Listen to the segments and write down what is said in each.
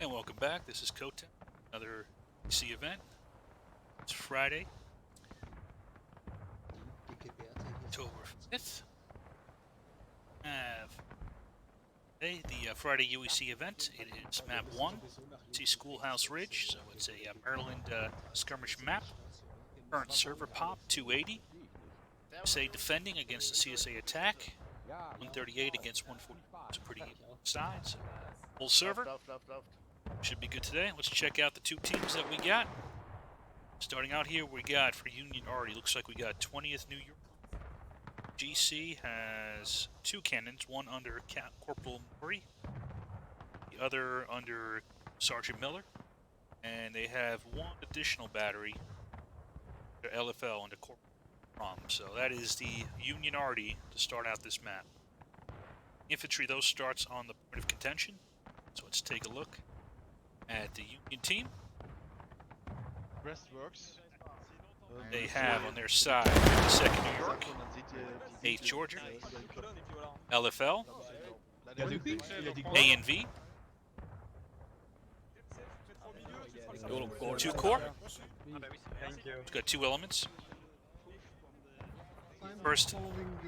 And welcome back. This is Koten, another UEC event. It's Friday, October 5th. Have today the Friday UEC event. It is map 1. See Schoolhouse Ridge, so it's a Maryland skirmish map. Current server pop 280. CSA defending against the CSA attack. 138 against 140. It's a pretty even size. Full server. Should be good today. Let's check out the two teams that we got. Starting out here, we got for Union already. Looks like we got 20th New York. GC has two cannons, one under Corporal Murray, the other under Sergeant Miller, and they have one additional battery, their LFL under Corporal Rom. So that is the Union arty to start out this map. Infantry, though, starts on the point of contention. So let's take a look at the Union team. Rest works. They have on their side 52nd New York, 8th Georgia, LFL, A&V, 2 Corps. It's got 2 elements. First,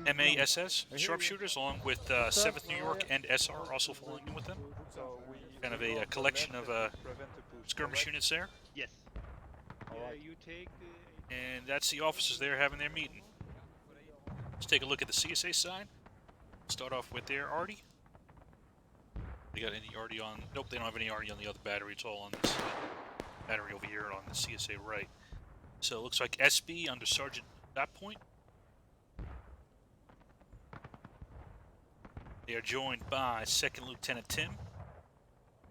MASS, sharpshooters, along with 7th New York and SR also falling in with them. Kind of a collection of skirmish units there. Yes. And that's the officers there having their meeting. Let's take a look at the CSA side. Start off with their arty. They got any arty on? Nope, they don't have any arty on the other battery. It's all on this battery over here on the CSA right. So it looks like SB under Sergeant that point. They are joined by 2nd Lieutenant Tim,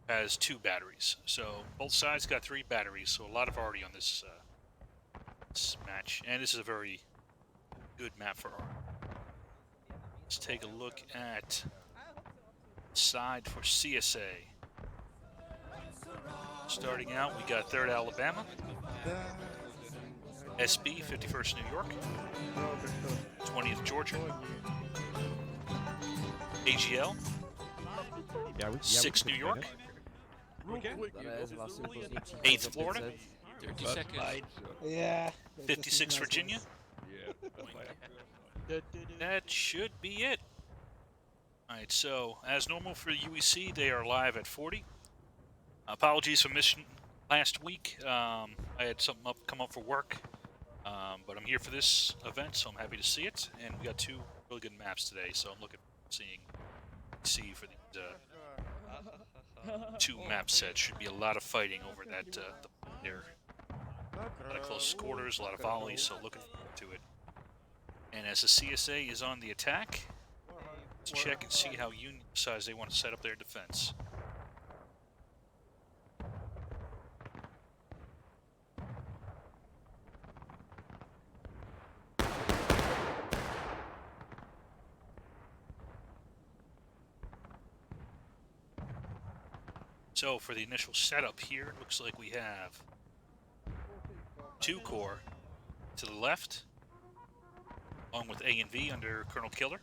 who has 2 batteries. So both sides got 3 batteries, so a lot of arty on this match. And this is a very good map for arty. Let's take a look at side for CSA. Starting out, we got 3rd Alabama, SB, 51st New York, 20th Georgia, AGL, 6th New York, 8th Florida, 30 seconds. Yeah. 56th Virginia. That should be it. Alright, so as normal for UEC, they are live at 40. Apologies for missing last week. I had something come up for work, but I'm here for this event, so I'm happy to see it. And we got 2 really good maps today, so I'm looking forward to seeing for these 2 map sets. Should be a lot of fighting over that there. A lot of close quarters, a lot of volleys, so looking forward to it. And as the CSA is on the attack, let's check and see how Union decides they want to set up their defense. So for the initial setup here, it looks like we have 2 Corps to the left, along with A&V under Colonel Killer.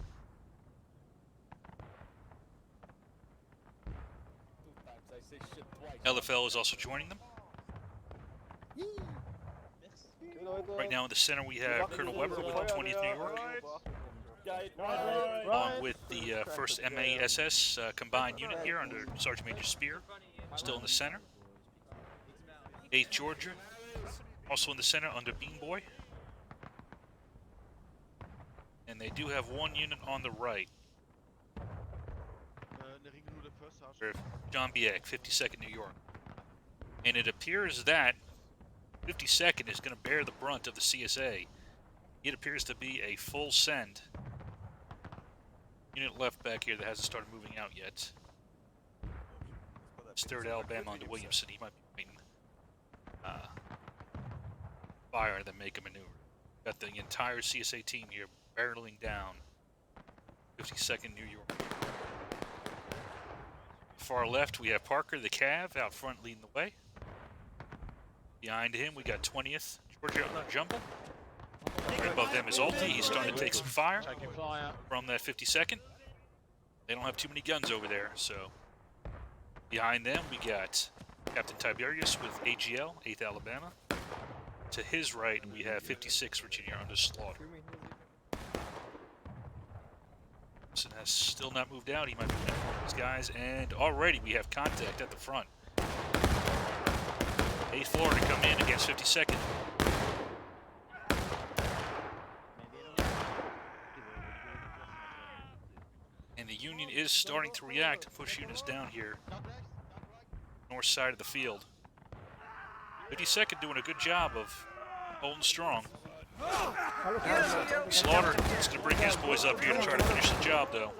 LFL is also joining them. Right now in the center we have Colonel Weber with the 20th New York, along with the 1st MASS combined unit here under Sergeant Major Spear, still in the center. 8th Georgia, also in the center under Bean Boy. And they do have 1 unit on the right. John Biek, 52nd New York. And it appears that 52nd is going to bear the brunt of the CSA. It appears to be a full send. Unit left back here that hasn't started moving out yet. It's 3rd Alabama under Williamson. He might be waiting fire and then make a maneuver. Got the entire CSA team here barreling down 52nd New York. Far left we have Parker, the Cav, out front leading the way. Behind him we got 20th Georgia Jumble. Right above them is Alti. He's starting to take some fire from that 52nd. They don't have too many guns over there, so Behind them, we got Captain Tiberius with AGL, 8th Alabama. To his right, we have 56 Virginia under slaughter. Wilson has still not moved out. He might be informing his guys. And already we have contact at the front. 8th Florida come in against 52nd. And the Union is starting to react and push units down here. North side of the field. 52nd doing a good job of holding strong. Slaughter is going to bring his boys up here to try to finish the job, though.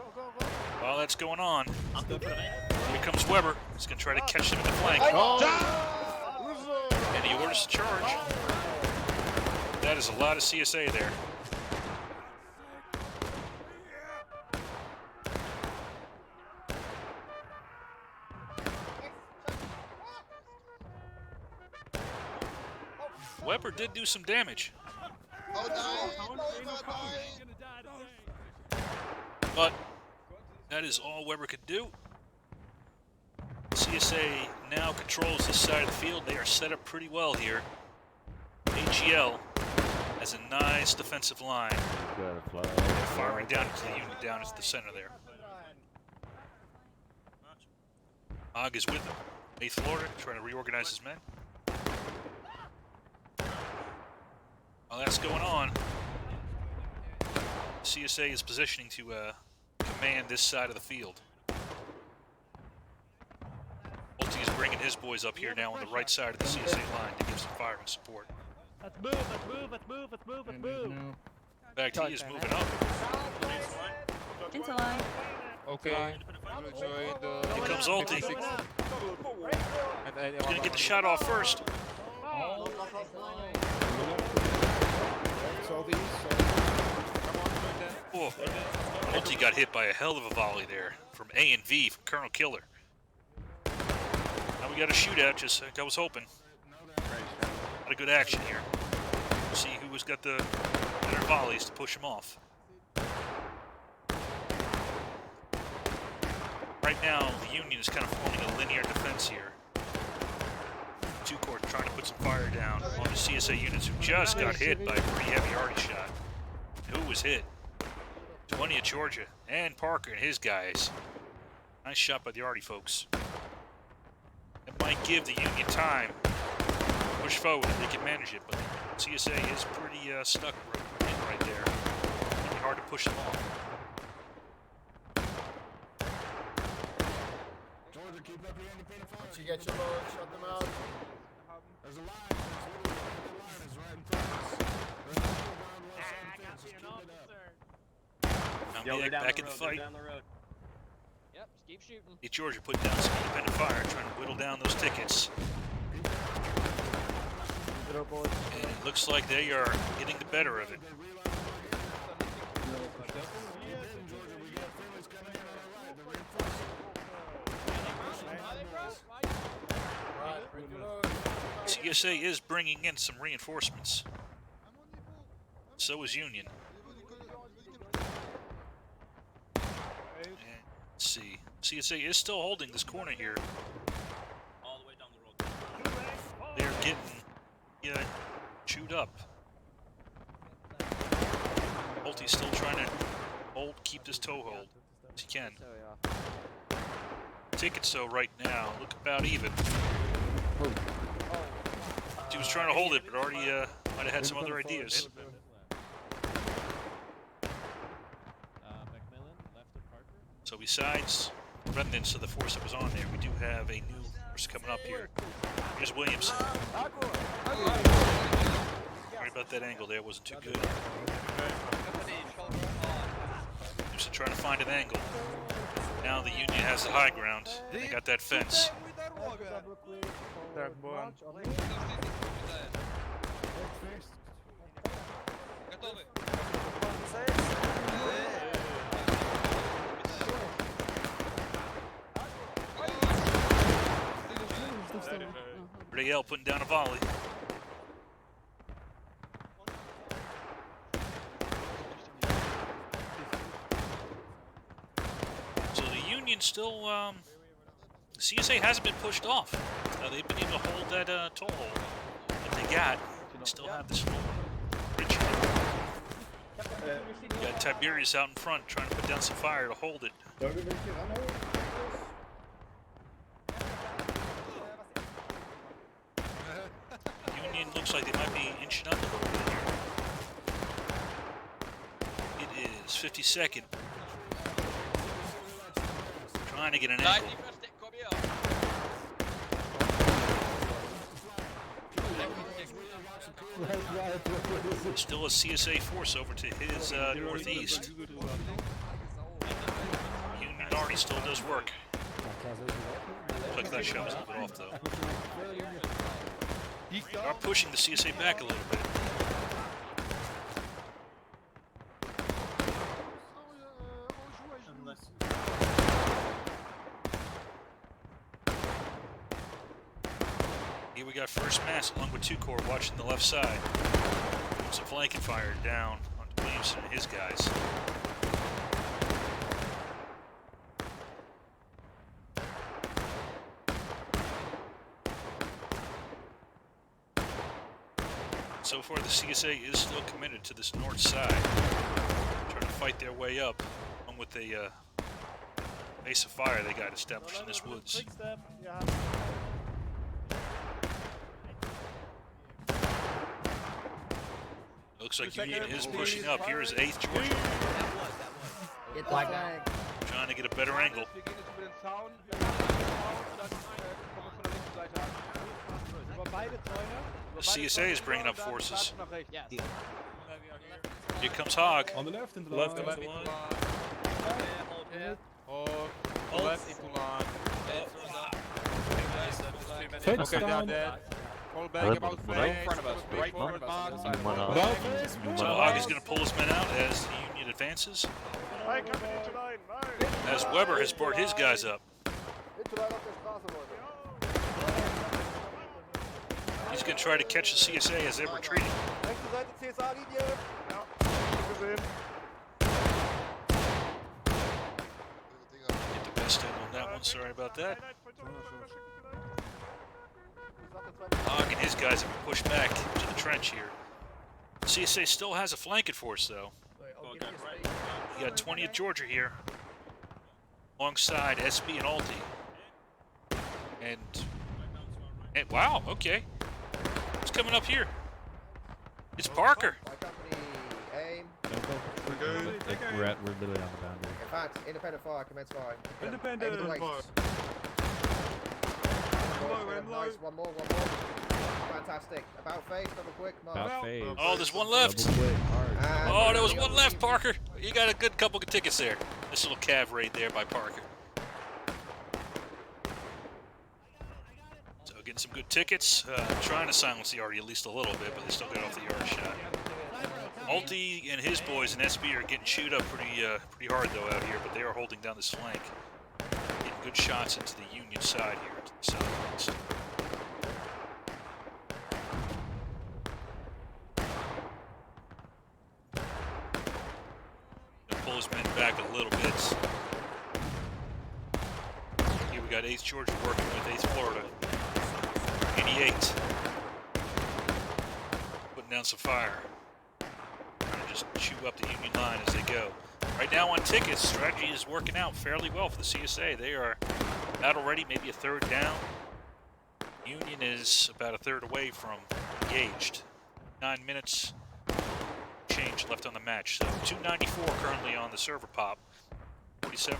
While that's going on, here comes Weber. He's going to try to catch him in the flank. And he orders the charge. That is a lot of CSA there. Weber did do some damage. But that is all Weber could do. CSA now controls this side of the field. They are set up pretty well here. AGL has a nice defensive line. Firing down into the unit down into the center there. Og is with them. 8th Florida trying to reorganize his men. While that's going on, CSA is positioning to command this side of the field. Ulti is bringing his boys up here now on the right side of the CSA line to give some firing support. Let's move, let's move, let's move, let's move, let's move. In fact, he is moving up. Into line. Okay. Here comes Ulti. He's going to get the shot off first. Oh, Ulti got hit by a hell of a volley there from A and V from Colonel Killer. Now we got a shootout, just like I was hoping. Not a good action here. See who has got the better volleys to push him off. Right now, the Union is kind of forming a linear defense here. Two Corps trying to put some fire down on the CSA units who just got hit by a pretty heavy arty shot. Who was hit? 20 of Georgia and Parker and his guys. Nice shot by the arty folks. It might give the Union time to push forward if they can manage it, but CSA is pretty stuck right there. It'll be hard to push them off. Once you get your load, shut them out. There's a line. There's right in front of us. Now Miak back in the fight. Down the road. Yep, just keep shooting. Hey, Georgia put down some independent fire, trying to whittle down those tickets. And it looks like they are getting the better of it. CSA is bringing in some reinforcements. So is Union. And let's see. CSA is still holding this corner here. All the way down the road. They're getting chewed up. Ulti's still trying to keep this toehold as he can. Tickets though right now look about even. He was trying to hold it, but already might have had some other ideas. So besides remnants of the force that was on there, we do have a new force coming up here. Here's Williamson. Sorry about that angle there, wasn't too good. Williamson trying to find an angle. Now the Union has the high ground. They got that fence. Rael putting down a volley. So the Union still CSA hasn't been pushed off. They've been able to hold that toehold that they got. They still have this little bridge. You got Tiberius out in front trying to put down some fire to hold it. Union looks like they might be inching up a little bit here. It is 52nd. Trying to get an angle. Still a CSA force over to his northeast. Union Army still does work. Looks like that shot was a little bit off though. They are pushing the CSA back a little bit. Here we got First Mass along with 2 Corps watching the left side. Some flanking fire down onto Williamson and his guys. So far, the CSA is still committed to this north side, trying to fight their way up, along with the base of fire they got established in this woods. Looks like Union is pushing up. Here is 8th Georgia. Get the flag. Trying to get a better angle. The CSA is bringing up forces. Here comes Hogg. On the left, into the left, into the line. Left into line. Fence Okay, down. dead. Fall back about Right in flanks, front of us, big right in forward front of us. march. About face. So Hogg is going to pull his men out as the Union advances. As Weber has brought his guys up. He's going to try to catch the CSA as they're retreating. Get the best angle on that one, sorry about that. Hogg and his guys have been pushed back to the trench here. CSA still has a flanking force though. You got 20th Georgia here, alongside SB and Alti. And wow, okay. Who's coming up here? It's Parker. We're literally on the boundary. Advance, independent fire, commence fire. Independent Aim at the fire. waist. Nice, one more. Fantastic. About face, double quick, mark. About face. Oh, there's one left. Double quick, hard. Oh, there was one left, Parker. You got a good couple of tickets there. This little cav raid there by Parker. So getting some good tickets. Trying to silence the Arty at least a little bit, but they still got off the yard shot. Alti and his boys and SB are getting chewed up pretty hard though out here, but they are holding down this flank. Getting good shots into the Union side here, to the southwest. Pull his men back a little bit. Here we got 8th Georgia working with 8th Florida. 88. Putting down some fire. Trying to just chew up the Union line as they go. Right now on tickets, strategy is working out fairly well for the CSA. They are out already, maybe a third down. Union is about a third away from engaged. 9 minutes change left on the match. So 294 currently on the server pop. 47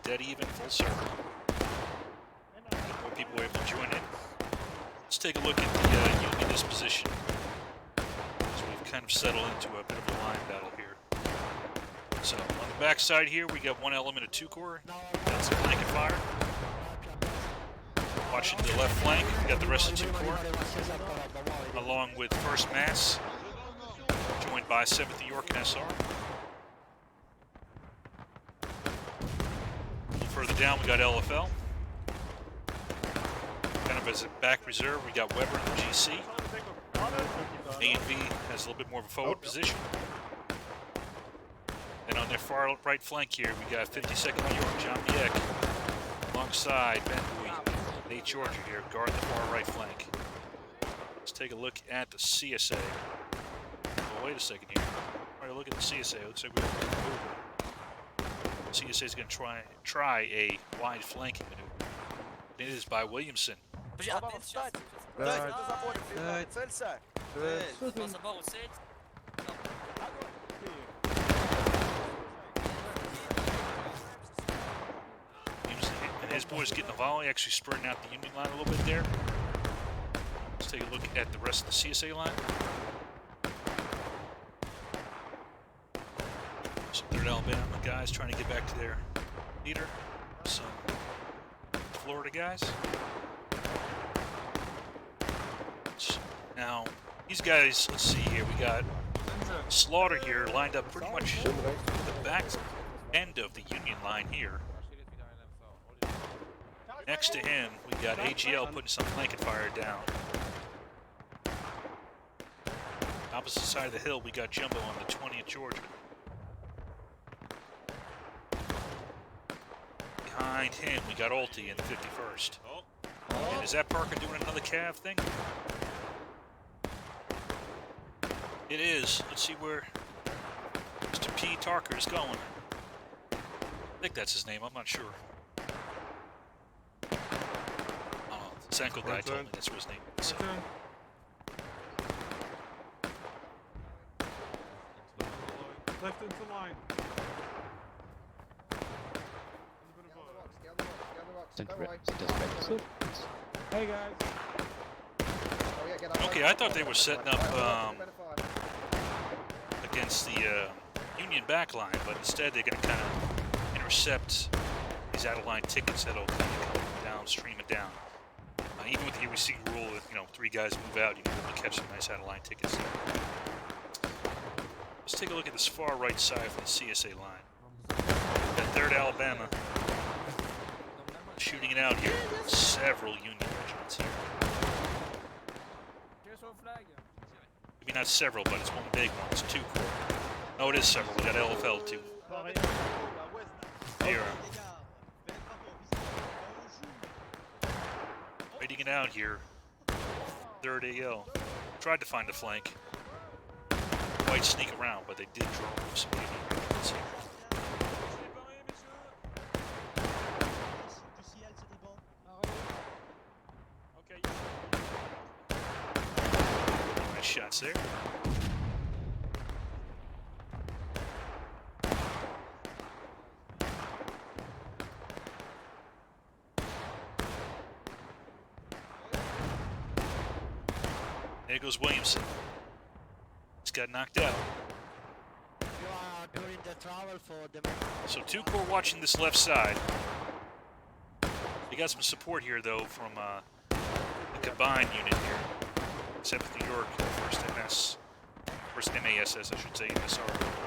dead even, full server. More people were able to join in. Let's take a look at the Union disposition. So we've kind of settled into a bit of a line battle here. So on the back side here, we got one element of 2 Corps. That's a flanking fire. Watching the left flank, we got the rest of 2 Corps, along with 1st Mass, joined by 7th New York and SR. A little further down, we got LFL. Kind of as a back reserve, we got Weber and the GC. A and B has a little bit more of a forward position. And on their far right flank here, we got 52nd New York, John Biek. alongside Ben Bowie, Nate Georgia here, guarding the far right flank. Let's take a look at the CSA. Oh, wait a second here. All right, look at the CSA. It looks like we're moving. CSA is going to try a wide flanking maneuver. It is by Williamson. And his boys getting the volley, actually spreading out the Union line a little bit there. Let's take a look at the rest of the CSA line. Some 3rd Alabama guys trying to get back to their leader. Some Florida guys. Now, these guys, let's see here, we got Slaughter here lined up pretty much at the back end of the Union line here. Next to him, we got AGL putting some flanking fire down. Opposite side of the hill, we got Jumbo on the 20th Georgia. Behind him, we got Ulti in the 51st. And is that Parker doing another Cav thing? It is. Let's see where Mr. P. Tarker is going. I think that's his name. I'm not sure. Oh, the Senko guy told me that's what his name is. So. Left into line. Hey guys. Okay, I thought they were setting up against the Union backline, but instead they're going to kind of intercept these out-of-line tickets that'll kind of come down, stream it down. Even with the UEC rule, if 3 guys move out, you can be able to catch some nice out-of-line tickets. Let's take a look at this far right side from the CSA line. Got 3rd Alabama shooting it out here. Several Union regiments here. Maybe not several, but it's one big one. It's 2 corps. Oh, it is several. We got LFL too. Here. Waiting it out here. 3rd AL. Tried to find a flank. Might sneak around, but they did draw some Union regiments here. Nice shots there. There goes Williamson. He's got knocked out. You are doing the travel for the... So 2 corps watching this left side. You got some support here though from the combined unit here. 7th New York, 1st MS, 1st MASS, I should say, MSR,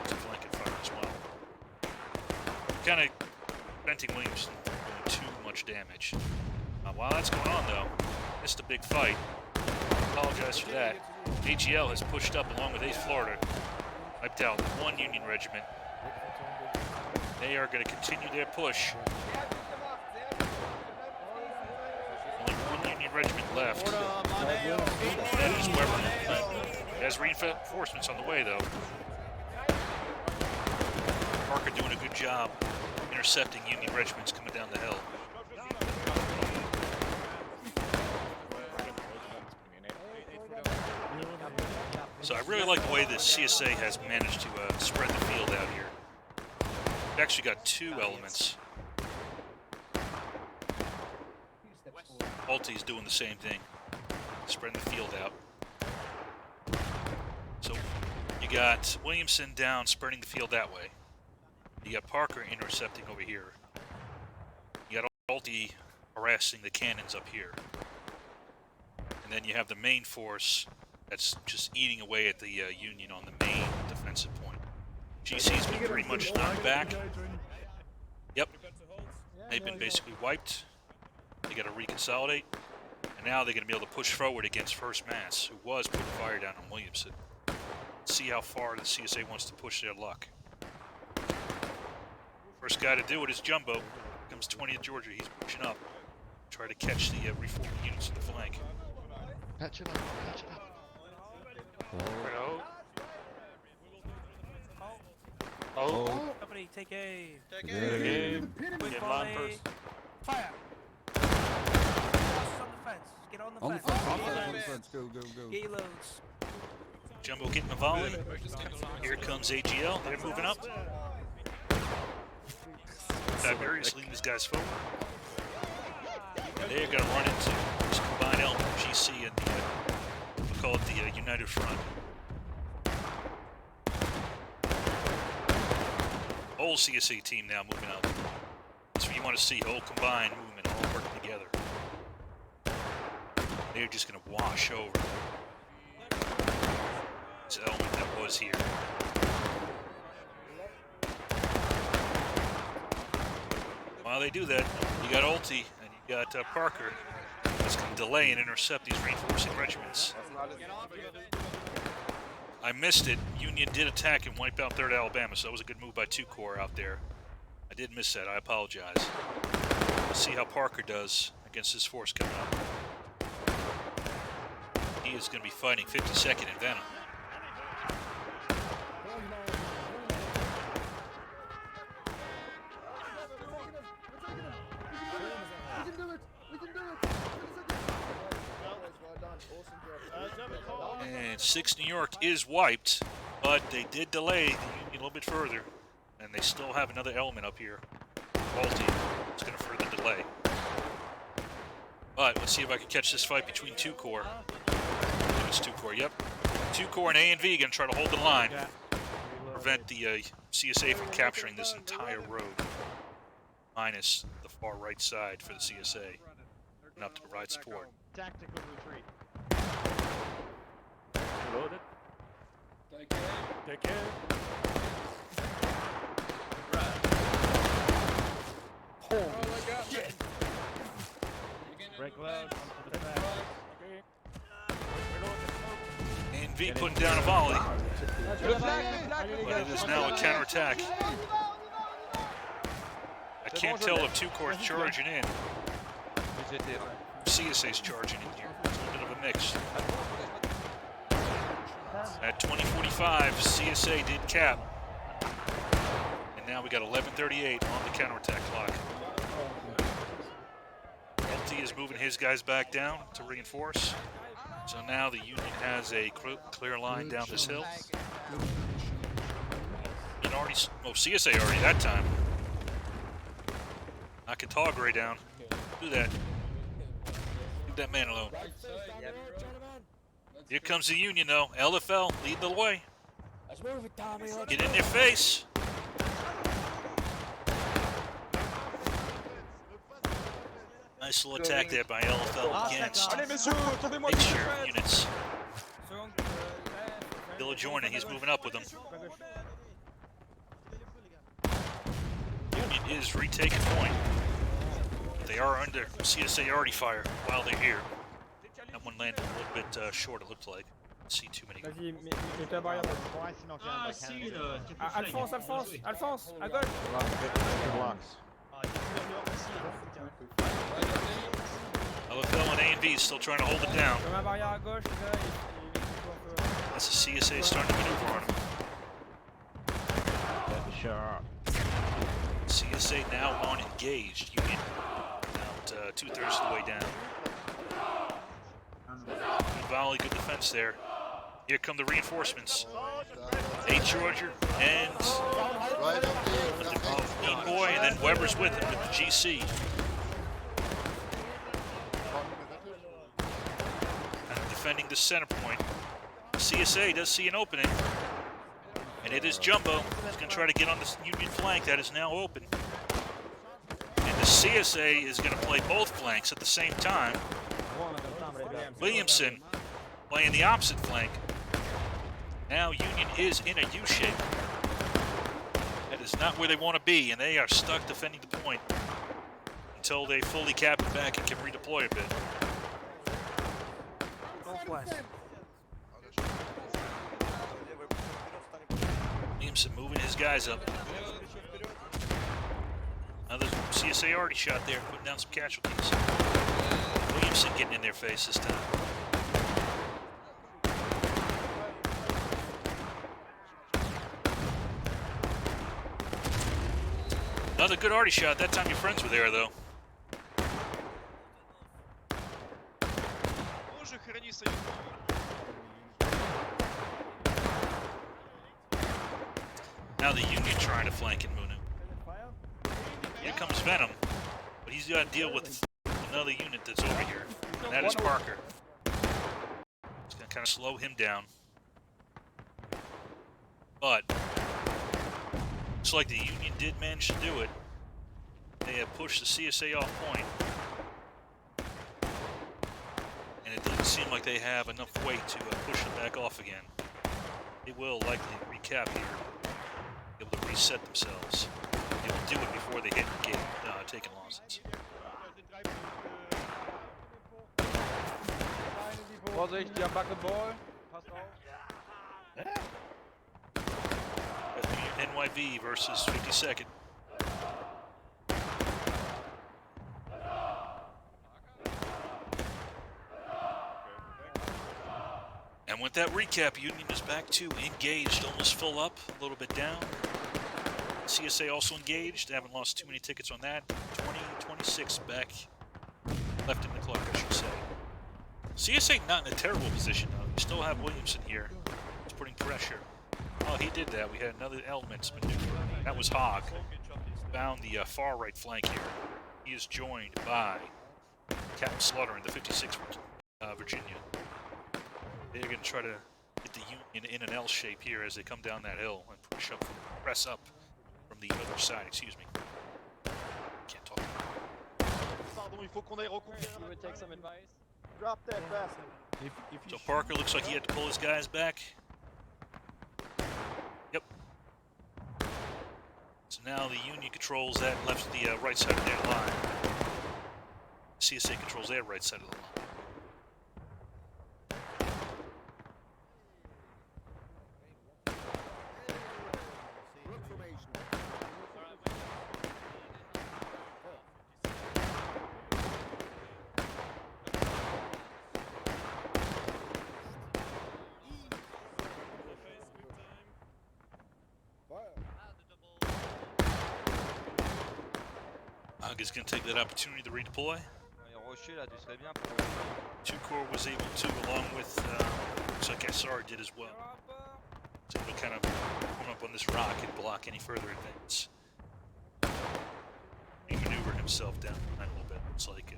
to flanking fire as well. Kind of preventing Williamson from doing too much damage. While that's going on though, missed a big fight. Apologize for that. AGL has pushed up along with 8th Florida. Wiped out 1 Union regiment. They are going to continue their push. Only 1 Union regiment left. That is Weber. Has reinforcements on the way, though. Parker doing a good job intercepting Union regiments coming down the hill. So I really like the way the CSA has managed to spread the field out here. We've actually got 2 elements. Ulti's doing the same thing, spreading the field out. So you got Williamson down, spreading the field that way. You got Parker intercepting over here. You got Ulti harassing the cannons up here. And then you have the main force that's just eating away at the Union on the main defensive point. GC's been pretty much knocked back. Yep. They've been basically wiped. They got to reconsolidate. And now they're going to be able to push forward against First Mass, who was putting fire down on Williamson. See how far the CSA wants to push their luck. First guy to do it is Jumbo. Comes 20th Georgia. He's pushing up. Try to catch the reforming units in the flank. Patch it up, patch it up. Company, take A. Good. Quick volley. Fire. Crosses on the fence. Get on the On the fence. front, Get on your the front. Go, go, go. Get your loads. Jumbo getting the volley. Here comes AGL. They're moving up. Tiberius leading these guys forward. They're going to run into this combined element of GC and the, we'll call it the United Front. Whole CSA team now moving up. That's what you want to see, whole combined movement, all working together. They're just going to wash over this element that was here. While they do that, you got Ulti and you got Parker that's going to delay and intercept these reinforcing regiments. I missed it. Union did attack and wipe out 3rd Alabama, so that was a good move by 2 Corps out there. I did miss that. I apologize. Let's see how Parker does against this force coming up. He is going to be fighting 52nd in Venom. We can do it! We can do it! Well done. Awesome job. And 6 New York is wiped, but they did delay the Union a little bit further, and they still have another element up here. Balti. It's going to further delay. But let's see if I can catch this fight between 2 Corps. It's 2 Corps, yep. 2 Corps and A and V going to try to hold the line. Prevent the CSA from capturing this entire road. Minus the far right side for the CSA. Enough to provide support. Tactical retreat. Loaded. Take care. Break load. Onto the back. And V putting down a volley. But it is now a counterattack. I can't tell if 2 Corps is charging in. CSA's charging in here. It's a bit of a mix. At 20:45, CSA did cap. And now we got 11:38 on the counterattack clock. LT is moving his guys back down to reinforce. So now the Union has a clear line down this hill. And already, well, CSA already that time. Knock a tall gray down. Do that. Leave that man alone. Here comes the Union, though. LFL, lead the way. Get in their face. Nice little attack there by LFL against mixture units. Bill joining, he's moving up with them. Union is retaking point. They are under CSA already fire while they're here. That one landed a little bit short, it looked like. Didn't see too many. Vas-y, mets ta barrière. Ah, si, Alphonse, Alphonse, à gauche. LFL and A&B is still trying to hold it down. Je mets ma barrière à gauche, là, et puis un peu. That's the CSA starting to maneuver on them. CSA now on engaged. Union about 2/3 of the way down. Good volley, good defense there. Here come the reinforcements. 8 Georgia and Mean Boy, and then Weber's with him with the GC. And defending the center point. CSA does see an opening. And it is Jumbo. He's going to try to get on the Union flank that is now open. And the CSA is going to play both flanks at the same time. Williamson playing the opposite flank. Now Union is in a U-shape. That is not where they want to be, and they are stuck defending the point until they fully cap it back and can redeploy a bit. Williamson moving his guys up. Another CSA already shot there, putting down some casualties. Williamson getting in their face this time. Another good arty shot. That time your friends were there, though. Now the Union trying to flank in Munu. Here comes Venom, but he's got to deal with another unit that's over here, and that is Parker. It's going to kind of slow him down. But looks like the Union did manage to do it. They have pushed the CSA off point. And it doesn't seem like they have enough weight to push them back off again. They will likely recap here, be able to reset themselves. They will do it before they hit the gate, taking losses. Vorsicht, die haben Bucketball. Passt auf. NYV versus 52nd. And with that recap, Union is back to engaged, almost full up, a little bit down. CSA also engaged, haven't lost too many tickets on that. 26 back left in the clock, I should say. CSA not in a terrible position, though. You still have Williamson here. He's putting pressure. Oh, he did that. We had another Elements maneuver. That was Hogg. Found the far right flank here. He is joined by Captain Slaughter in the 56th Virginia. They're going to try to get the Union in an L shape here as they come down that hill and press up from the other side. Excuse me. Can't talk. Drop that bastard. So Parker looks like he had to pull his guys back. Yep. So now the Union controls that left the right side of their line. CSA controls their right side of the line. Hogg is going to take that opportunity to redeploy. Two Corps was able to, along with, looks like SR did as well. So to kind of come up on this rock and block any further advance. He maneuvered himself down a little bit. It's like,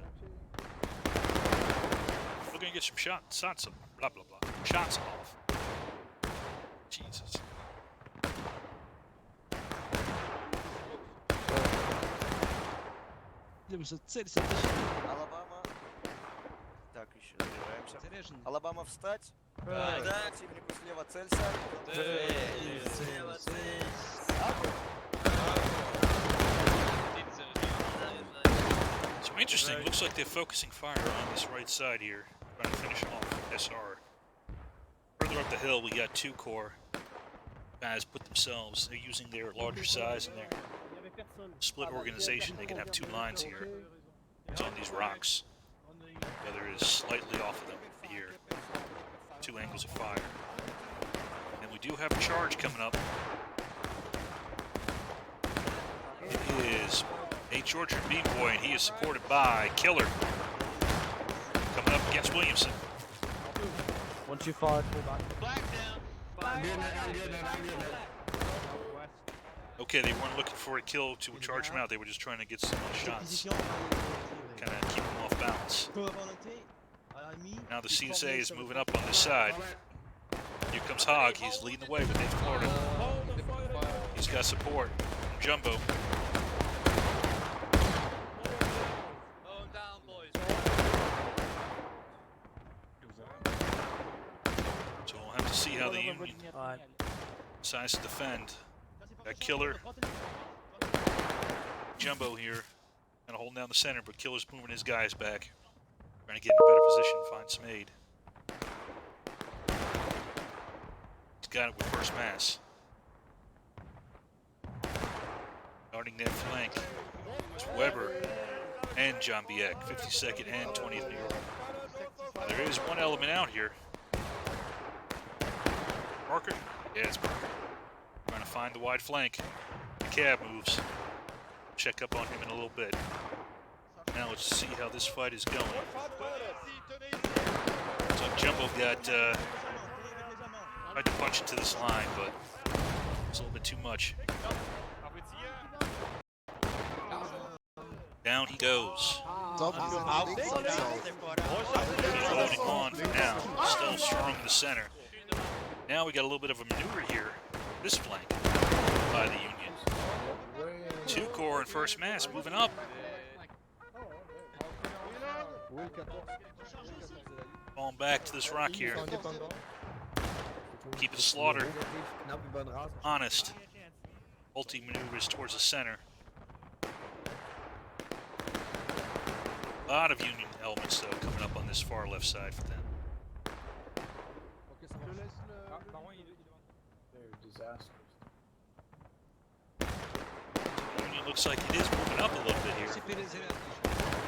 we're going to get some shots off. Blah, blah, blah. Shots off. Jesus. Алабама. Так, еще добиваемся. Алабама встать. Да. Противнику слева целься. Слева цель. So interesting. Looks like they're focusing fire on this right side here, trying to finish off SR. Further up the hill, we got two Corps. Guys put themselves. They're using their larger size and their split organization. They can have two lines here. It's on these rocks. The other is slightly off of them here. Two angles of fire. And we do have a charge coming up. It is a Georgia Bean Boy, and he is supported by Killer. Coming up against Williamson. 125, pull back. Black down. I'm getting it. Okay, they weren't looking for a kill to charge him out. They were just trying to get some shots. Kind of keep him off balance. Now the CSA is moving up on this side. Here comes Hogg. He's leading the way with 8th Florida. He's got support from Jumbo. Down, boys. So we'll have to see how the Union decides to defend. Got Killer, Jumbo here, kind of holding down the center, but Killer's moving his guys back, trying to get in a better position, find some aid. He's got it with first mass. guarding that flank. It's Weber and John Biek, 52nd and 20th New York. There is one element out here. Parker? Yeah, it's Parker. Trying to find the wide flank. The cab moves. Check up on him in a little bit. Now let's see how this fight is going. So Jumbo got tried to punch into this line, but it's a little bit too much. Down he goes. Loading on for now. Still strong in the center. Now we got a little bit of a maneuver here. This flank by the Union. 2 Corps and first mass moving up. Falling back to this rock here. Keep it slaughtered. Honest. Multi maneuvers towards the center. A lot of Union elements though coming up on this far left side for them. Union looks like it is moving up a little bit here.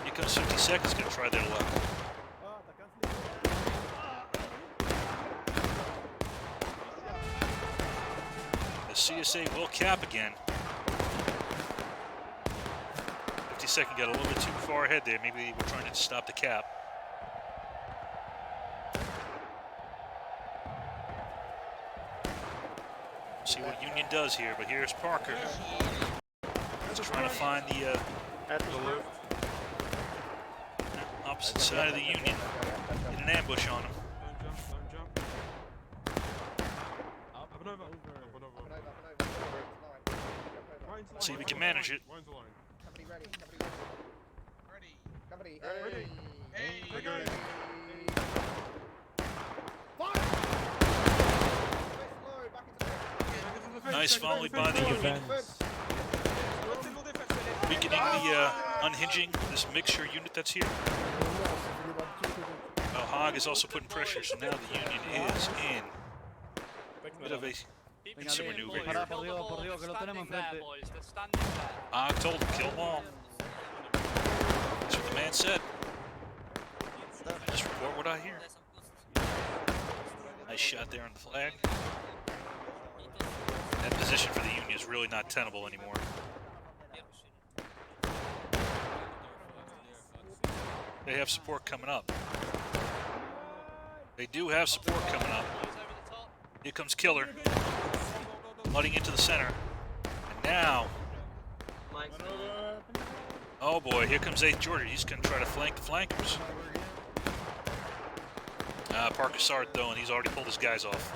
Here comes 52nd, going to try their luck. The CSA will cap again. 52nd got a little bit too far ahead there. Maybe they were trying to stop the cap. See what Union does here, but here's Parker. Just trying to find the opposite side of the Union. Get an ambush on him. See if we can manage it. Nice volley by the Union. Weakening the unhinging this mixture unit that's here. Haag is also putting pressure, so now the Union is in a bit of a pincer maneuver here. Haag told him, kill them all. That's what the man said. Just report what I hear. Nice shot there on the flag. That position for the Union is really not tenable anymore. They have support coming up. They do have support coming up. Here comes Killer. Flooding into the center. And now... oh boy, here comes 8th Georgia. He's going to try to flank the flankers. Parker saw it though, and he's already pulled his guys off.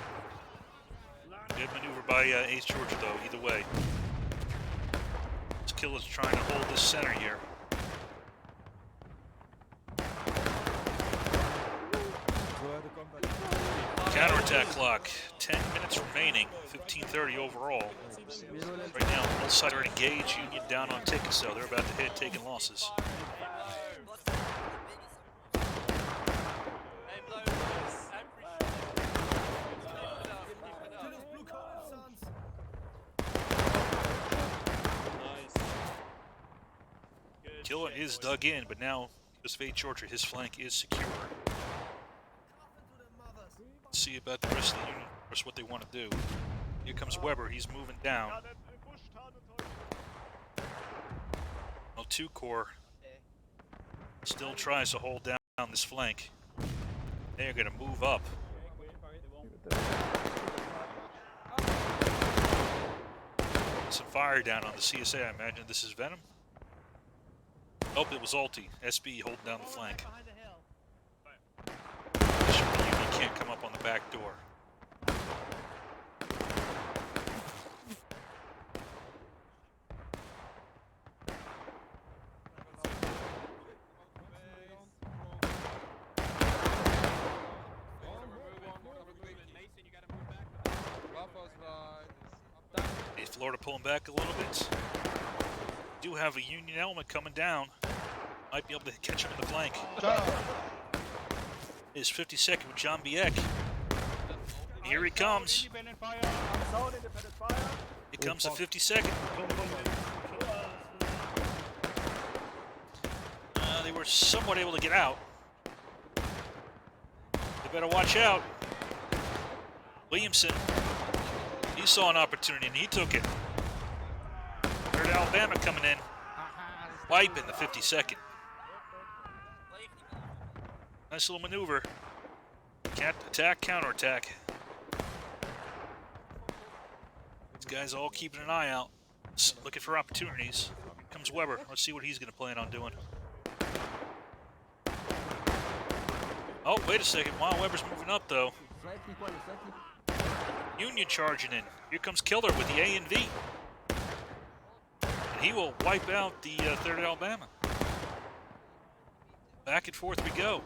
Good maneuver by 8th Georgia though, either way. This Killer's trying to hold this center here. Counterattack clock, 10 minutes remaining, 15:30 overall. Right now, both sides are engaged, Union down on tickets, so they're about to hit taking losses. Killer is dug in, but now, just fade Georgia, his flank is secure. See about the rest of the Union, just what they want to do. Here comes Weber, he's moving down. Well, 2 Corps still tries to hold down this flank. They're going to move up. Some fire down on the CSA, I imagine this is Venom. Oh, it was Alti. SB holding down the flank. The Union can't come up on the back door. Hey, Florida pulling back a little bit. Do have a Union element coming down. Might be able to catch him in the flank. Is 52nd with John Biek. Here he comes. Here comes the 52nd. were somewhat able to get out. They better watch out. Williamson, he saw an opportunity and he took it. 3rd Alabama coming in. Wipe in the 52nd. Nice little maneuver. Attack, counterattack. These guys all keeping an eye out, looking for opportunities. Here comes Weber. Let's see what he's going to plan on doing. Oh, wait a second. Wow, Weber's moving up, though. Union charging in. Here comes Killer with the A and V. And he will wipe out the 3rd Alabama. Back and forth we go.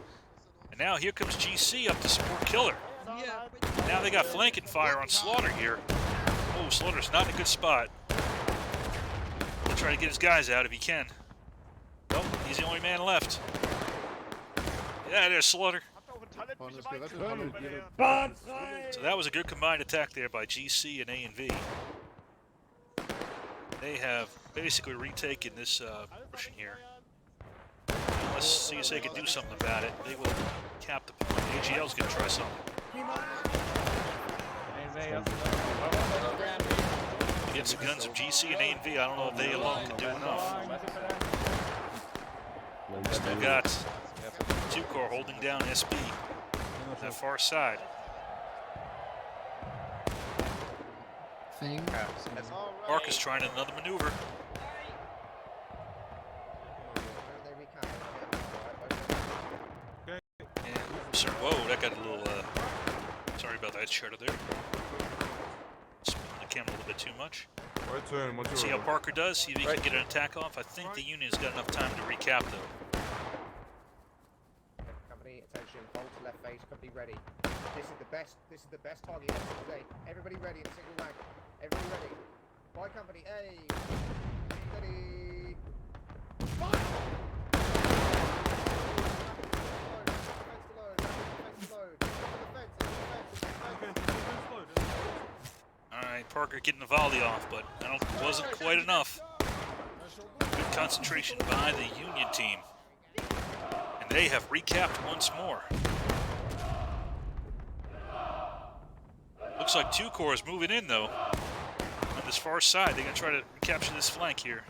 And now here comes GC up to support Killer. Now they got flanking fire on Slaughter here. Oh, Slaughter's not in a good spot. He'll try to get his guys out if he can. Oh, he's the only man left. Yeah, there's Slaughter. So that was a good combined attack there by GC and A and V. They have basically retaken this portion here. Unless CSA can do something about it, they will cap the point. AGL's going to try something. Against the guns of GC and A and V, I don't know if they alone can do enough. Still got 2 Corps holding down SB on that far side. Mark is trying another maneuver. And, sir, whoa, that got a little, sorry about that shutter there. Spinning the camera a little bit too much. See how Parker does? See if he can get an attack off? I think the Union's got enough time to recap, though. Company, attention, hold to left face, company ready. This is the best target today. Everybody ready in single rank. Everybody ready. By company, A. Ready. Fire! Alright, Parker getting the volley off, but it wasn't quite enough. Good concentration by the Union team. And they have recapped once more. Looks like 2 Corps is moving in, though. On this far side, they're going to try to recapture this flank here.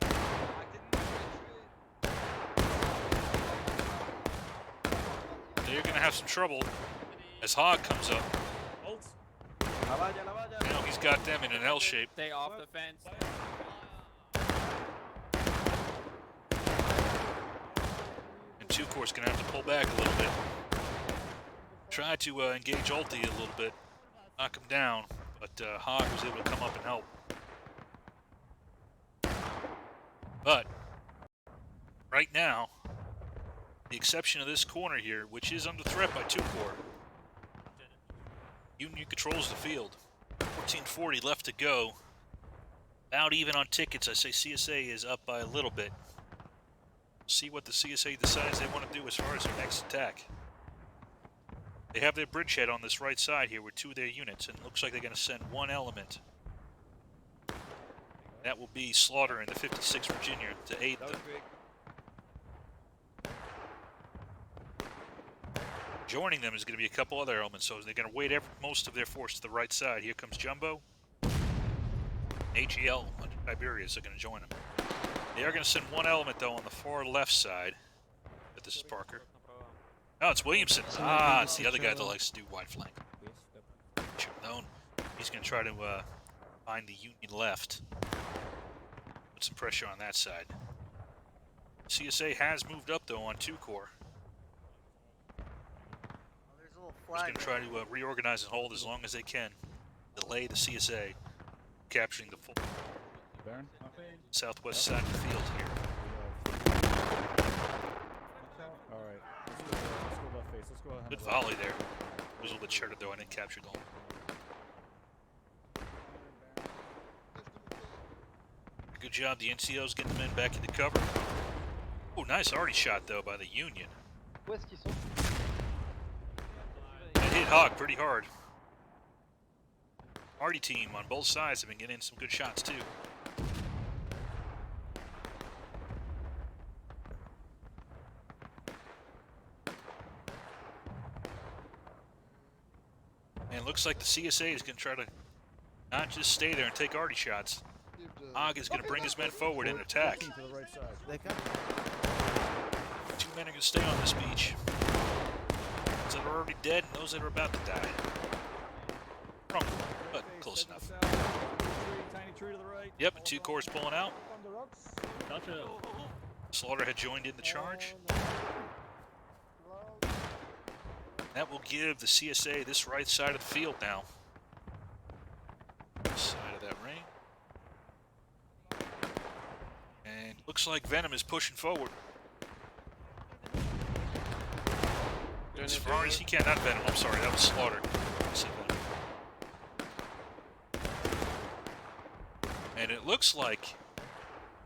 They're going to have some trouble as Hogg comes up. Now he's got them in an L shape. Stay off the fence. And 2 Corps is going to have to pull back a little bit. Try to engage Ulti a little bit. Knock him down, but Hogg was able to come up and help. But right now, the exception of this corner here, which is under threat by 2 Corps, Union controls the field. 14:40 left to go. About even on tickets. I say CSA is up by a little bit. See what the CSA decides they want to do as far as their next attack. They have their bridgehead on this right side here with 2 of their units, and it looks like they're going to send 1 element. That will be Slaughter in the 56th Virginia to aid them. Joining them is going to be a couple other elements, so they're going to weight most of their force to the right side. Here comes Jumbo. AGL under Tiberius are going to join them. They are going to send 1 element, though, on the far left side. But this is Parker. Oh, it's Williamson. Ah, it's the other guy that likes to do wide flank. Should have known. He's going to try to find the Union left. Put some pressure on that side. CSA has moved up, though, on 2 Corps. He's going to try to reorganize and hold as long as they can. Delay the CSA capturing the full southwest side of the field here. Alright, let's go left face. Let's go ahead. Good volley there. It was a little bit shorter though, and it captured the hole. Good job, the NCO's getting the men back into cover. Oh, nice arty shot though by the Union. It hit Hogg pretty hard. Arty team on both sides have been getting some good shots too. And it looks like the CSA is going to try to not just stay there and take arty shots. Og is going to bring his men forward and attack. To the right side. 2 men are going to stay on this beach. Those that are already dead and those that are about to die. Wrong, but close enough. Tiny tree to the right. Yep, and 2 corps pulling out. Gotcha. Slaughter had joined in the charge. That will give the CSA this right side of the field now. Side of that ring. And looks like Venom is pushing forward. As far as he can, not Venom, I'm sorry, that was Slaughter. I said Venom. And it looks like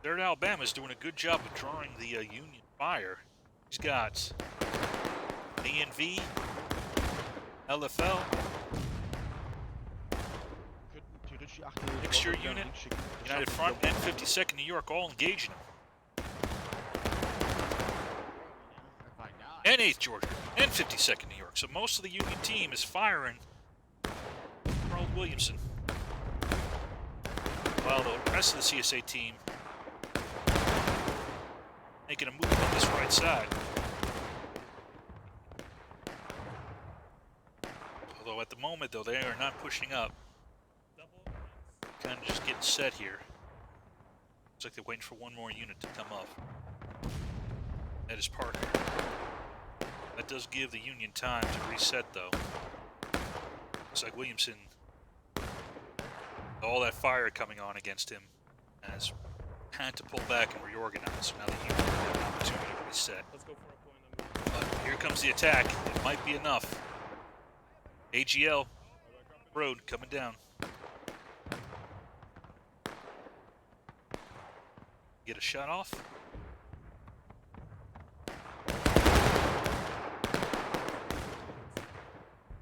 3rd Alabama is doing a good job of drawing the Union fire. He's got ANV, LFL, mixture unit, United Front, and 52nd New York all engaging him. And 8th Georgia, and 52nd New York. So most of the Union team is firing Ronald Williamson. While the rest of the CSA team making a move on this right side. Although at the moment, though, they are not pushing up. Kind of just getting set here. Looks like they're waiting for one more unit to come up. That is Parker. That does give the Union time to reset, though. Looks like Williamson, all that fire coming on against him, has had to pull back and reorganize. So now the Union have an opportunity to reset. Let's go for a point. But here comes the attack. It might be enough. AGL road coming down. Get a shot off.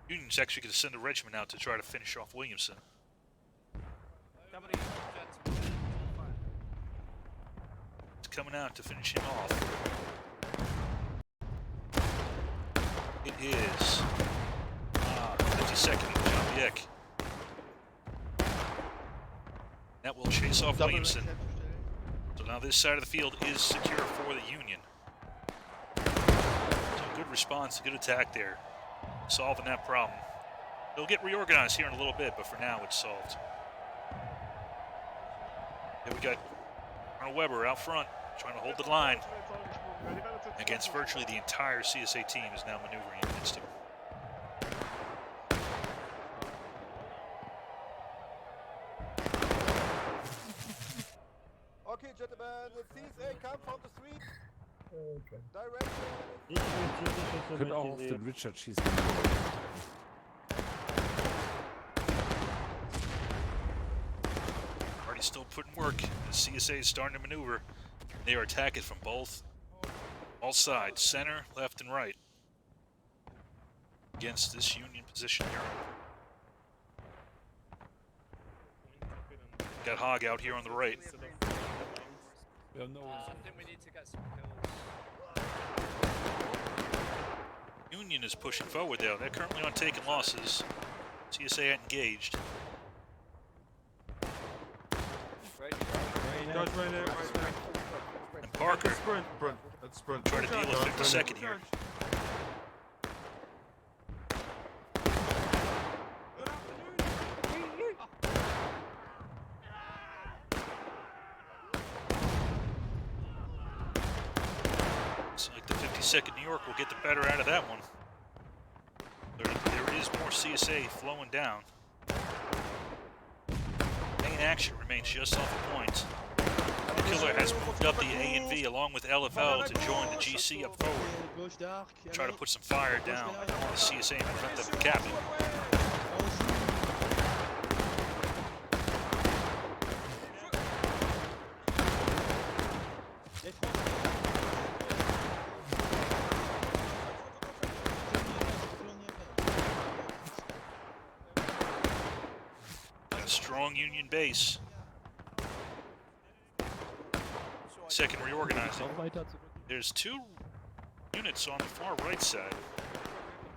Union's actually going to send a regiment out to try to finish off Williamson. It's coming out to finish him off. It is 52nd Jambiek. That will chase off Williamson. So now this side of the field is secure for the Union. So good response, good attack there. Solving that problem. They'll get reorganized here in a little bit, but for now it's solved. Here we got Colonel Weber out front, trying to hold the line against virtually the entire CSA team is now maneuvering against him. Okay, gentlemen, the CSA come from the street. Direction. Könnte auch auf den Richard schießen. Already still putting work. The CSA is starting to maneuver. They are attacking from all sides, center, left, and right, against this Union position here. Got Hog out here on the right. We have no I think we need to get some kills. Union is pushing forward though. They're currently on taking losses. CSA ain't engaged. And Parker trying to deal with 52nd here. Looks like the 52nd New York will get the better out of that one. There is more CSA flowing down. Main action remains just off the point. The killer has moved up the A and V along with LFL to join the GC up forward. Try to put some fire down on the CSA in front of the captain. Got a strong Union base. Second reorganizing. There's two units on the far right side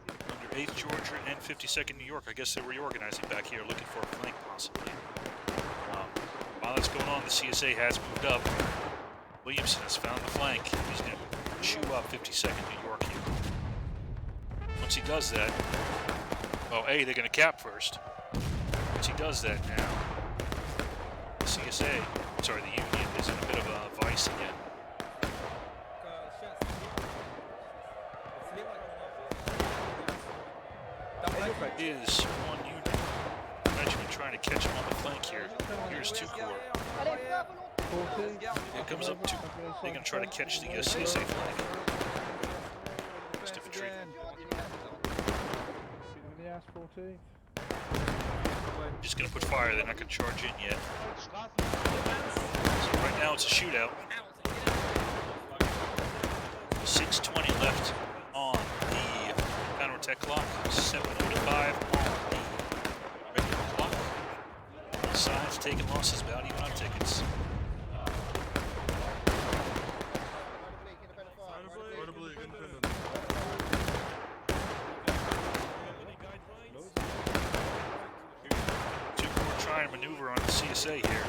under 8th Georgia and 52nd New York. I guess they're reorganizing back here, looking for a flank possibly. While that's going on, the CSA has moved up. Williamson has found the flank. He's going to chew up 52nd New York here. Once he does that, well, A, they're going to cap first. Once he does that now, the CSA, sorry, the Union is in a bit of a vice again. Is one unit. Regiment trying to catch him on the flank here. Here's 2 Corps. It comes up 2. They're going to try to catch the CSA flank. Stiff retreat. Just going to put fire. They're not going to charge in yet. So right now it's a shootout. 6:20 left on the counterattack clock. 7:45 on the regular clock. Both sides taking losses, about even on tickets. Trying to maneuver on the CSA here.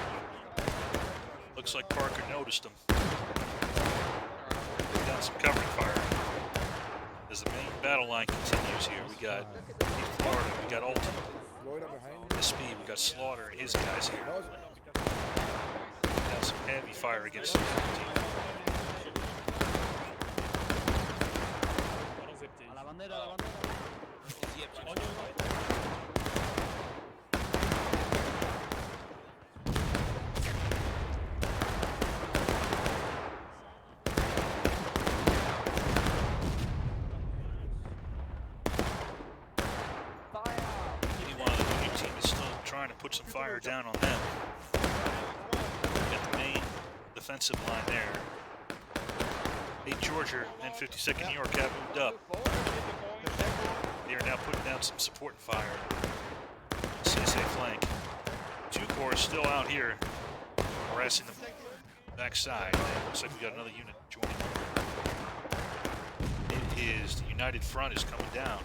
Looks like Parker noticed him. They've got some covering fire. As the main battle line continues here, we got Florida, we got Alton, SP, we got Slaughter and his guys here. Got some heavy fire against the team. Put some fire down on them. Get the main defensive line there. 8th Georgia and 52nd New York have moved up. They are now putting down some support and fire. CSA flank. 2 Corps still out here harassing the backside. Looks like we got another unit joining. It is the United Front is coming down.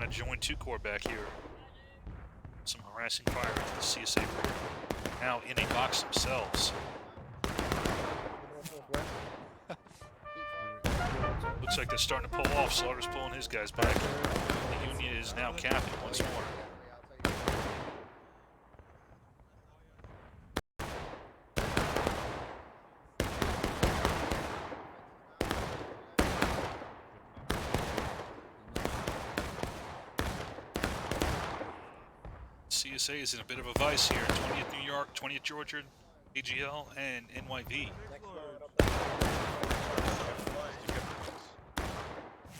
Join 2 Corps back here. Some harassing fire into the CSA rear. Now in a box themselves. Looks like they're starting to pull off. Slaughter's pulling his guys back. The Union is now capping once more. CSA is in a bit of a vice here. 20th New York, 20th Georgia, AGL, and NYV.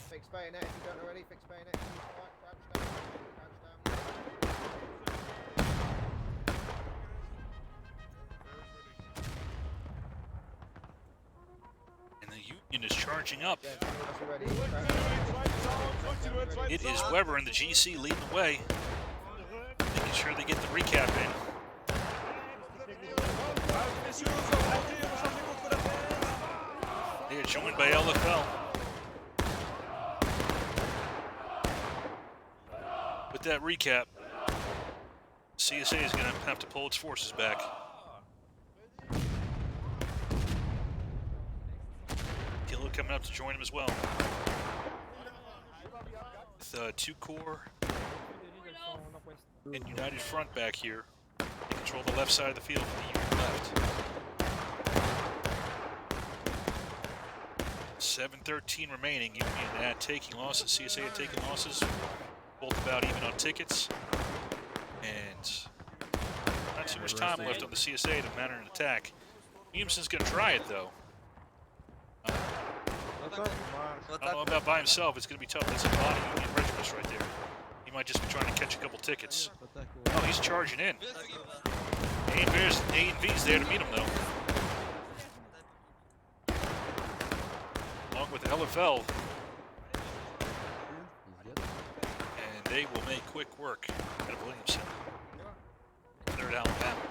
Fix bayonet if you don't already. Fix bayonet. Crouch down. And the Union is charging up. It is Weber and the GC leading the way. Making sure they get the recap in. They are joined by LFL. With that recap, CSA is going to have to pull its forces back. Kilo coming up to join him as well. With 2 Corps and United Front back here. They control the left side of the field from the Union left. 7:13 remaining. Union taking losses. CSA had taken losses. Both about even on tickets. And not too much time left on the CSA to mount an attack. Williamson's going to try it though. I don't know about by himself. It's going to be tough. That's a lot of Union regiments right there. He might just be trying to catch a couple tickets. Oh, he's charging in. A&V's there to meet him, though. Along with LFL. And they will make quick work out of Williamson. 3rd Alabama.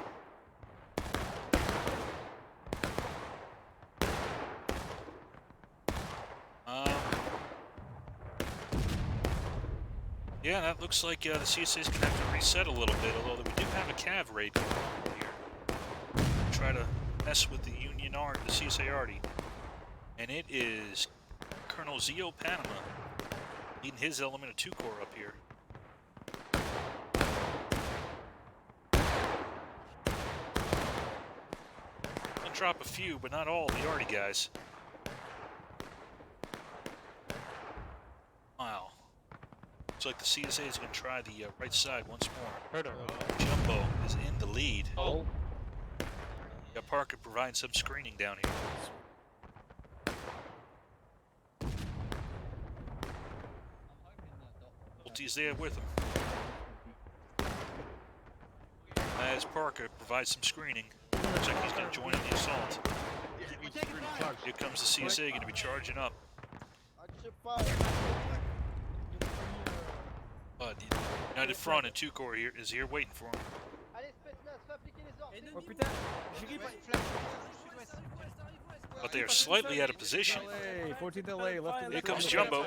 Yeah, that looks like the CSA is going to have to reset a little bit, although we do have a cav raid going on here. Try to mess with the Union Art, the CSA Arty. And it is Colonel Zio Panama leading his element of 2-Corps up here. I'll drop a few, but not all the Arty guys. Wow. Looks like the CSA is going to try the right side once more. Jumbo is in the lead. Oh. Got Parker providing some screening down here. He's there with him. As Parker provides some screening, looks like he's going to join in the assault. Here comes the CSA going to be charging up. United Front and 2-Corps here is here waiting for him. But they are slightly out of position. 14th LA, left. Here comes Jumbo.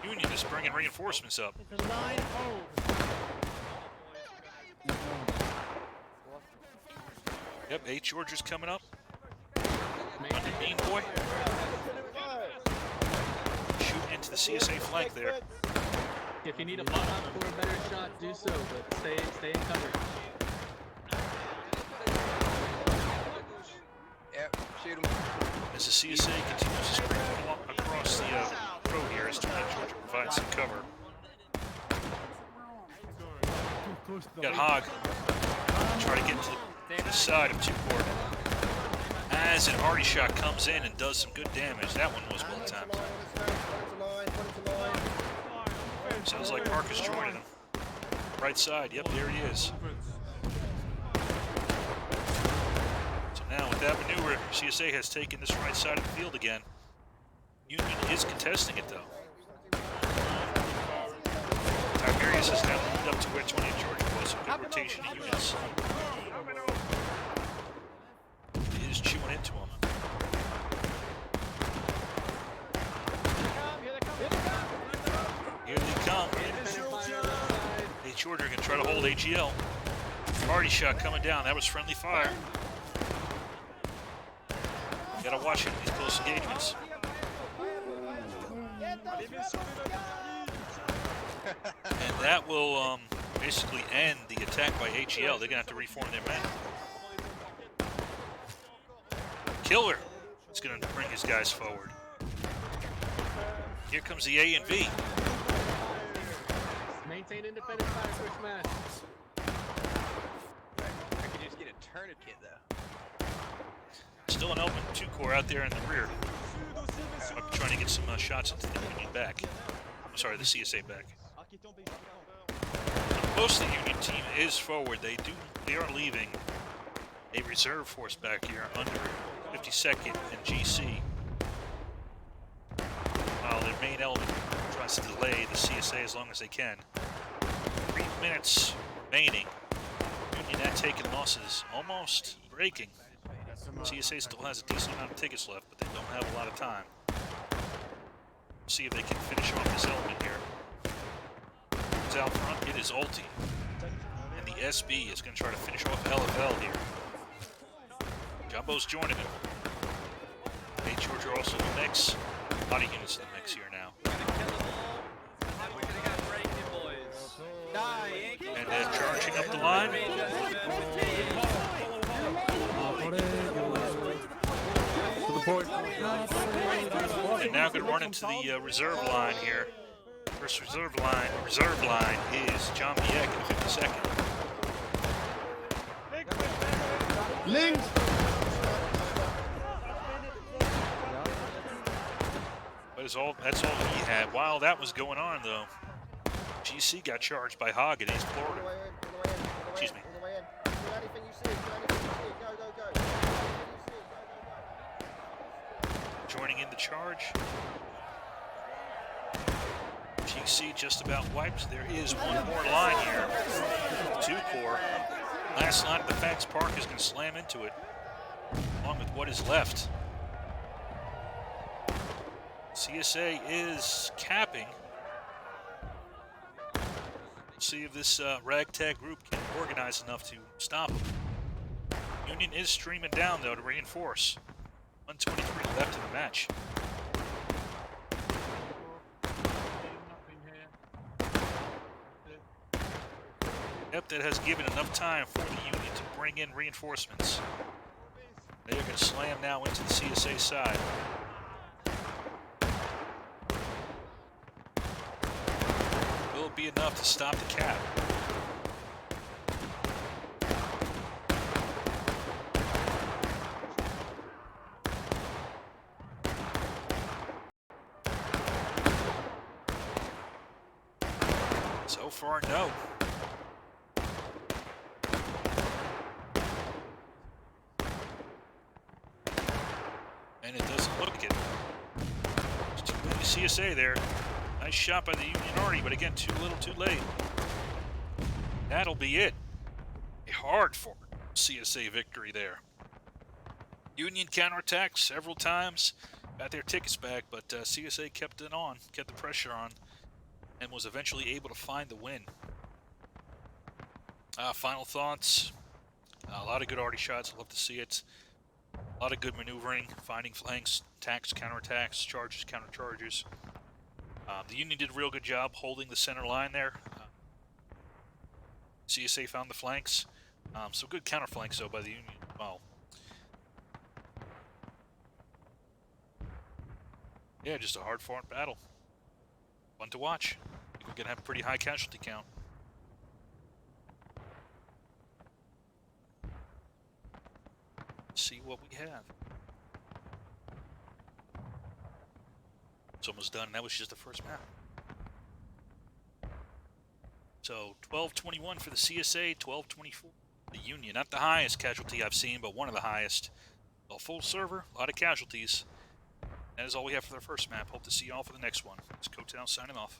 Union is bringing reinforcements up. Yep, 8 Georgia's coming up. Under Mean Boy. Shoot into the CSA flank there. If you need a bot up for a better shot, do so, but stay in cover. Yep, shoot him. As the CSA continues to sprint across the road here as Georgia provides some cover. Got Hogg try to get to the side of 2-Corps. As an Arty shot comes in and does some good damage. That one was well timed. Sounds like Parker's joining him. Right side, yep, there he is. So now with that maneuver, CSA has taken this right side of the field again. Union is contesting it though. Tiberius has now moved up to where 20th Georgia was, so good rotation of units. He is chewing into him. Here they come. Hey, Georgia going to try to hold AGL. Arty shot coming down. That was friendly fire. Gotta watch it in these close engagements. And that will basically end the attack by AGL. They're gonna have to reform their men. Killer is gonna bring his guys forward. Here comes the A and V. Maintain independent fire for smash. I could just get a tourniquet though. Still an element 2-Corps out there in the rear. Trying to get some shots into the Union back. I'm sorry, the CSA back. Most of the Union team is forward. They are leaving a reserve force back here under 52nd and GC. While their main element tries to delay the CSA as long as they can. 3 minutes remaining. Union not taking losses, almost breaking. CSA still has a decent amount of tickets left, but they don't have a lot of time. See if they can finish off this element here. It's out front, it is Ulti. And the SB is going to try to finish off LFL here. Jumbo's joining him. Hey, Georgia also in the mix. Body units in the mix here now. And then charging up the line. And now going to run into the reserve line here. First reserve line is John Biek in 52nd. Links! But that's all he had. While that was going on, though, GC got charged by Hogg in East Florida. Excuse me. Joining in the charge. GC just about wiped. There is one more line here. 2-Corps. Last line of defense. Park is going to slam into it, along with what is left. CSA is capping. See if this ragtag group can organize enough to stop them. Union is streaming down, though, to reinforce. 123 left in the match. Yep, that has given enough time for the Union to bring in reinforcements. They are going to slam now into the CSA side. Will it be enough to stop the cap? So far, no. And it doesn't look it. Just too many CSA there. Nice shot by the Union Army, but again, too little, too late. That'll be it. A hard-fought CSA victory there. Union counterattacked several times, got their tickets back, but CSA kept it on, kept the pressure on, and was eventually able to find the win. Final thoughts. A lot of good arty shots. I love to see it. A lot of good maneuvering, finding flanks, attacks, counterattacks, charges, countercharges. The Union did a real good job holding the center line there. CSA found the flanks. Some good counterflanks, though, by the Union as well. Yeah, just a hard-fought battle. Fun to watch. I think we're going to have a pretty high casualty count. See what we have. It's almost done. That was just the first map. So 1221 for the CSA, 1224 the Union. Not the highest casualty I've seen, but one of the highest. A full server, a lot of casualties. That is all we have for the first map. Hope to see you all for the next one. It's Cotown signing off.